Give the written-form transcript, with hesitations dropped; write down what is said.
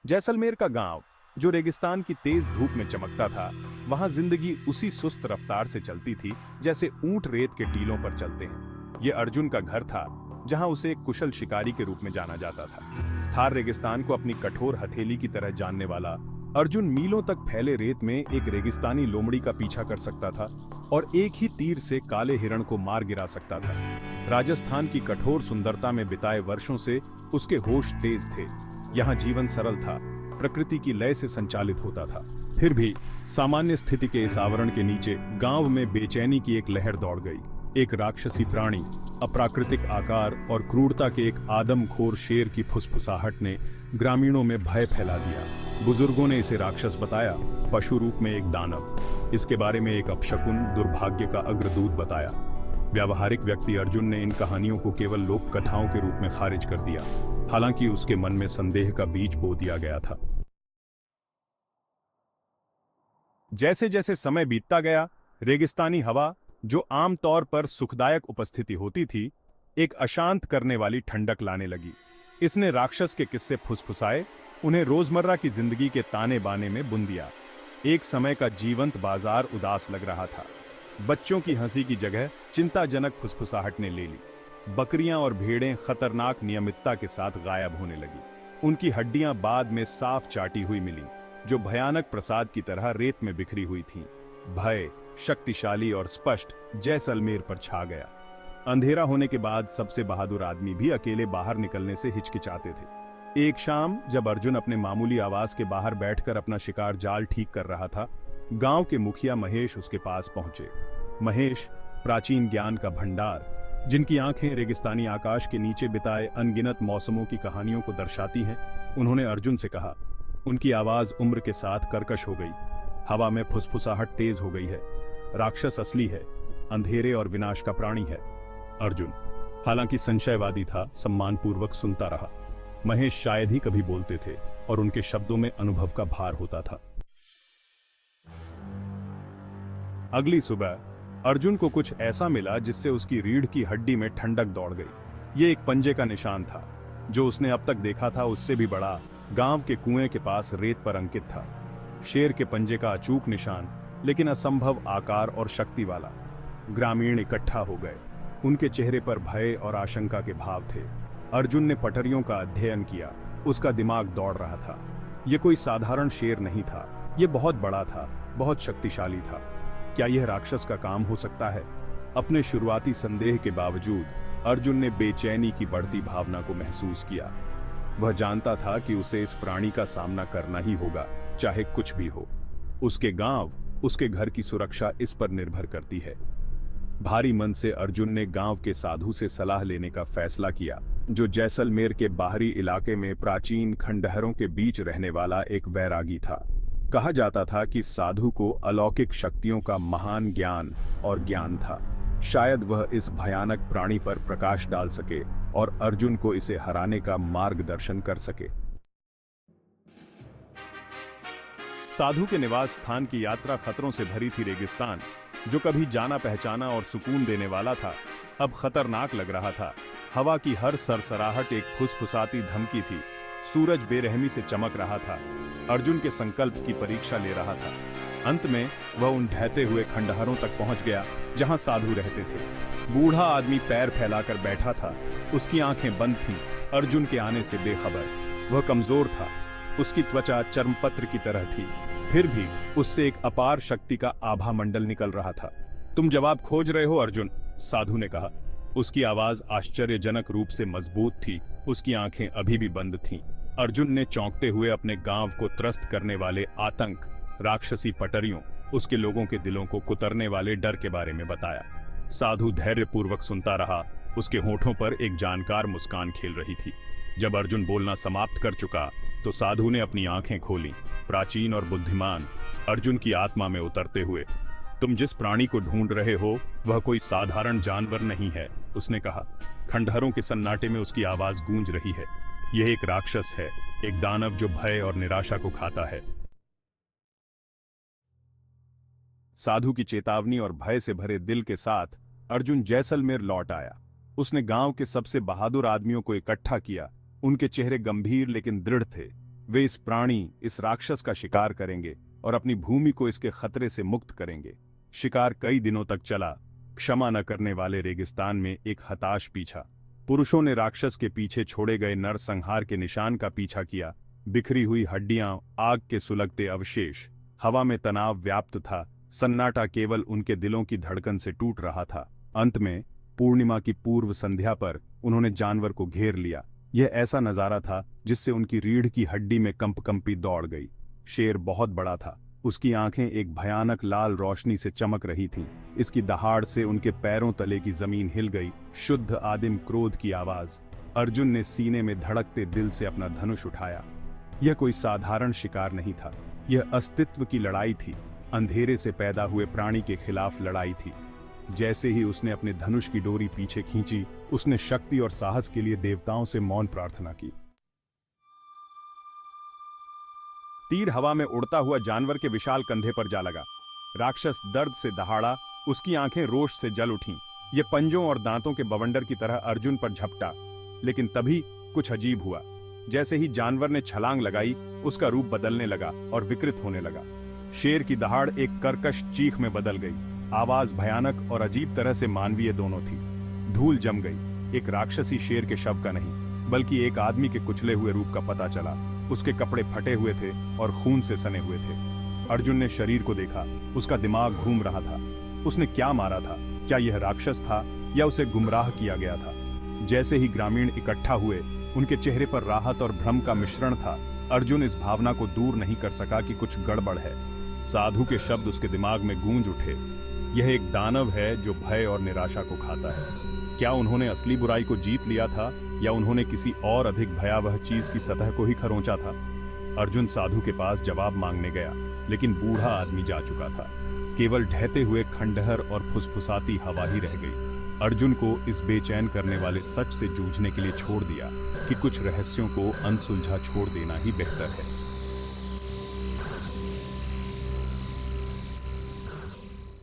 जैसलमेर का गांव, जो रेगिस्तान की तेज धूप में चमकता था, वहां जिंदगी उसी सुस्त रफ्तार से चलती थी जैसे ऊंट रेत के टीलों पर चलते हैं। ये अर्जुन का घर था, जहां उसे एक कुशल शिकारी के रूप में जाना जाता था। थार रेगिस्तान को अपनी कठोर हथेली की तरह जानने वाला अर्जुन मीलों तक फैले रेत में एक रेगिस्तानी लोमड़ी का पीछा कर सकता था और एक ही तीर से काले हिरण को मार गिरा सकता था। राजस्थान की कठोर सुंदरता में बिताए वर्षों से उसके होश तेज थे। यहाँ जीवन सरल था, प्रकृति की लय से संचालित होता था। फिर भी सामान्य स्थिति के इस आवरण के नीचे गांव में बेचैनी की एक लहर दौड़ गई। एक राक्षसी प्राणी, अप्राकृतिक आकार और क्रूरता के एक आदमखोर शेर की फुसफुसाहट ने ग्रामीणों में भय फैला दिया। बुजुर्गों ने इसे राक्षस बताया, पशु रूप में एक दानव। इसके बारे में एक अपशकुन, दुर्भाग्य का अग्रदूत बताया। व्यावहारिक व्यक्ति अर्जुन ने इन कहानियों को केवल लोक कथाओं के रूप में खारिज कर दिया, हालांकि उसके मन में संदेह का बीज बो दिया गया था। जैसे जैसे समय बीतता गया, रेगिस्तानी हवा, जो आमतौर पर सुखदायक उपस्थिति होती थी, एक अशांत करने वाली ठंडक लाने लगी। इसने राक्षस के किस्से फुसफुसाए, उन्हें रोजमर्रा की जिंदगी के ताने बाने में बुन दिया। एक समय का जीवंत बाजार उदास लग रहा था। बच्चों की हंसी की जगह चिंताजनक फुसफुसाहट ने ले ली। बकरियां और भेड़ें खतरनाक नियमितता के साथ गायब होने लगी। उनकी हड्डियां बाद में साफ चाटी हुई मिली, जो भयानक प्रसाद की तरह रेत में बिखरी हुई थीं। भय, शक्तिशाली और स्पष्ट, जैसलमेर पर छा गया। अंधेरा होने के बाद सबसे बहादुर आदमी भी अकेले बाहर निकलने से हिचकिचाते थे। एक शाम जब अर्जुन अपने मामूली आवास के बाहर बैठकर अपना शिकार जाल ठीक कर रहा था, गांव के मुखिया महेश उसके पास पहुंचे। महेश, प्राचीन ज्ञान का भंडार, जिनकी आंखें रेगिस्तानी आकाश के नीचे बिताए अनगिनत मौसमों की कहानियों को दर्शाती हैं, उन्होंने अर्जुन से कहा। उनकी आवाज उम्र के साथ कर्कश हो गई। हवा में फुसफुसाहट तेज हो गई है। राक्षस असली है, अंधेरे और विनाश का प्राणी है। अर्जुन, हालांकि संशयवादी था, सम्मानपूर्वक सुनता रहा। महेश शायद ही कभी बोलते थे और उनके शब्दों में अनुभव का भार होता था। अगली सुबह अर्जुन को कुछ ऐसा मिला जिससे उसकी रीढ़ की हड्डी में ठंडक दौड़ गई। ये एक पंजे का निशान था। जो उसने अब तक देखा था उससे भी बड़ा, गांव के कुएं के पास रेत पर अंकित था। शेर के पंजे का अचूक निशान, लेकिन असंभव आकार और शक्ति वाला। ग्रामीण इकट्ठा हो गए। उनके चेहरे पर भय और आशंका के भाव थे। अर्जुन ने पटरियों का अध्ययन किया। उसका दिमाग दौड़ रहा था। यह कोई साधारण शेर नहीं था, यह बहुत बड़ा था, बहुत शक्तिशाली था। क्या यह राक्षस का काम हो सकता है? अपने शुरुआती संदेह के बावजूद अर्जुन ने बेचैनी की बढ़ती भावना को महसूस किया। वह जानता था कि उसे इस प्राणी का सामना करना ही होगा, चाहे कुछ भी हो। उसके गांव, उसके घर की सुरक्षा इस पर निर्भर करती है। भारी मन से अर्जुन ने गांव के साधु से सलाह लेने का फैसला किया, जो जैसलमेर के बाहरी इलाके में प्राचीन खंडहरों के बीच रहने वाला एक वैरागी था। कहा जाता था कि साधु को अलौकिक शक्तियों का महान ज्ञान और ज्ञान था। शायद वह इस भयानक प्राणी पर प्रकाश डाल सके और अर्जुन को इसे हराने का मार्गदर्शन कर सके। साधु के निवास स्थान की यात्रा खतरों से भरी थी। रेगिस्तान, जो कभी जाना पहचाना और सुकून देने वाला था, अब खतरनाक लग रहा था। हवा की हर सरसराहट एक फुसफुसाती धमकी थी। सूरज बेरहमी से चमक रहा था, अर्जुन के संकल्प की परीक्षा ले रहा था। अंत में वह उन ढहते हुए खंडहरों तक पहुंच गया जहां साधु रहते थे। बूढ़ा आदमी पैर फैलाकर बैठा था, उसकी आंखें बंद थीं, अर्जुन के आने से बेखबर। वह कमजोर था, उसकी त्वचा चर्मपत्र की तरह थी, फिर भी उससे एक अपार शक्ति का आभा मंडल निकल रहा था। तुम जवाब खोज रहे हो अर्जुन? साधु ने कहा। उसकी आवाज आश्चर्यजनक रूप से मजबूत थी, उसकी आंखें अभी भी बंद थीं। अर्जुन ने चौंकते हुए अपने गांव को त्रस्त करने वाले आतंक, राक्षसी पटरियों, उसके लोगों के दिलों को कुतरने वाले डर के बारे में बताया। साधु धैर्यपूर्वक सुनता रहा, उसके होठों पर एक जानकार मुस्कान खेल रही थी। जब अर्जुन बोलना समाप्त कर चुका तो साधु ने अपनी आंखें खोलीं, प्राचीन और बुद्धिमान, अर्जुन की आत्मा में उतरते हुए। तुम जिस प्राणी को ढूंढ रहे हो वह कोई साधारण जानवर नहीं है, उसने कहा। खंडहरों के सन्नाटे में उसकी आवाज गूंज रही है। यह एक राक्षस है, एक दानव जो भय और निराशा को खाता है। साधु की चेतावनी और भय से भरे दिल के साथ अर्जुन जैसलमेर लौट आया। उसने गांव के सबसे बहादुर आदमियों को इकट्ठा किया। उनके चेहरे गंभीर लेकिन दृढ़ थे। वे इस प्राणी, इस राक्षस का शिकार करेंगे और अपनी भूमि को इसके खतरे से मुक्त करेंगे। शिकार कई दिनों तक चला। क्षमा न करने वाले रेगिस्तान में एक हताश पीछा। पुरुषों ने राक्षस के पीछे छोड़े गए नरसंहार के निशान का पीछा किया। बिखरी हुई हड्डियां, आग के सुलगते अवशेष। हवा में तनाव व्याप्त था। सन्नाटा केवल उनके दिलों की धड़कन से टूट रहा था। अंत में पूर्णिमा की पूर्व संध्या पर उन्होंने जानवर को घेर लिया। यह ऐसा नजारा था जिससे उनकी रीढ़ की हड्डी में कंपकंपी दौड़ गई। शेर बहुत बड़ा था। उसकी आंखें एक भयानक लाल रोशनी से चमक रही थीं। इसकी दहाड़ से उनके पैरों तले की जमीन हिल गई। शुद्ध आदिम क्रोध की आवाज। अर्जुन ने सीने में धड़कते दिल से अपना धनुष उठाया। यह कोई साधारण शिकार नहीं था। यह अस्तित्व की लड़ाई थी। अंधेरे से पैदा हुए प्राणी के खिलाफ लड़ाई थी। जैसे ही उसने अपने धनुष की डोरी पीछे खींची, उसने शक्ति और साहस के लिए देवताओं से मौन प्रार्थना की। तीर हवा में उड़ता हुआ जानवर के विशाल कंधे पर जा लगा। राक्षस दर्द से दहाड़ा। उसकी आंखें रोष से जल उठीं। ये पंजों और दांतों के बवंडर की तरह अर्जुन पर झपटा। लेकिन तभी कुछ अजीब हुआ। जैसे ही जानवर ने छलांग लगाई, उसका रूप बदलने लगा और विकृत होने लगा। शेर की दहाड़ एक कर्कश चीख में बदल गई। आवाज भयानक और अजीब तरह से मानवीय दोनों थी। धूल जम गई। एक राक्षसी शेर के शव का नहीं, बल्कि एक आदमी के कुचले हुए रूप का पता चला। उसके कपड़े फटे हुए थे और खून से सने हुए थे। अर्जुन ने शरीर को देखा। उसका दिमाग घूम रहा था। उसने क्या मारा था? क्या यह राक्षस था या उसे गुमराह किया गया था? जैसे ही ग्रामीण इकट्ठा हुए, उनके चेहरे पर राहत और भ्रम का मिश्रण था। अर्जुन इस भावना को दूर नहीं कर सका कि कुछ गड़बड़ है। साधु के शब्द उसके दिमाग में गूंज उठे। यह एक दानव है जो भय और निराशा को खाता है। क्या उन्होंने असली बुराई को जीत लिया था या उन्होंने किसी और अधिक भयावह चीज की सतह को ही खरोंचा था? अर्जुन साधु के पास जवाब मांगने गया, लेकिन बूढ़ा आदमी जा चुका था। केवल ढहते हुए खंडहर और फुसफुसाती हवा ही रह गई। अर्जुन को इस बेचैन करने वाले सच से जूझने के लिए छोड़ दिया कि कुछ रहस्यों को अनसुलझा छोड़ देना ही बेहतर है।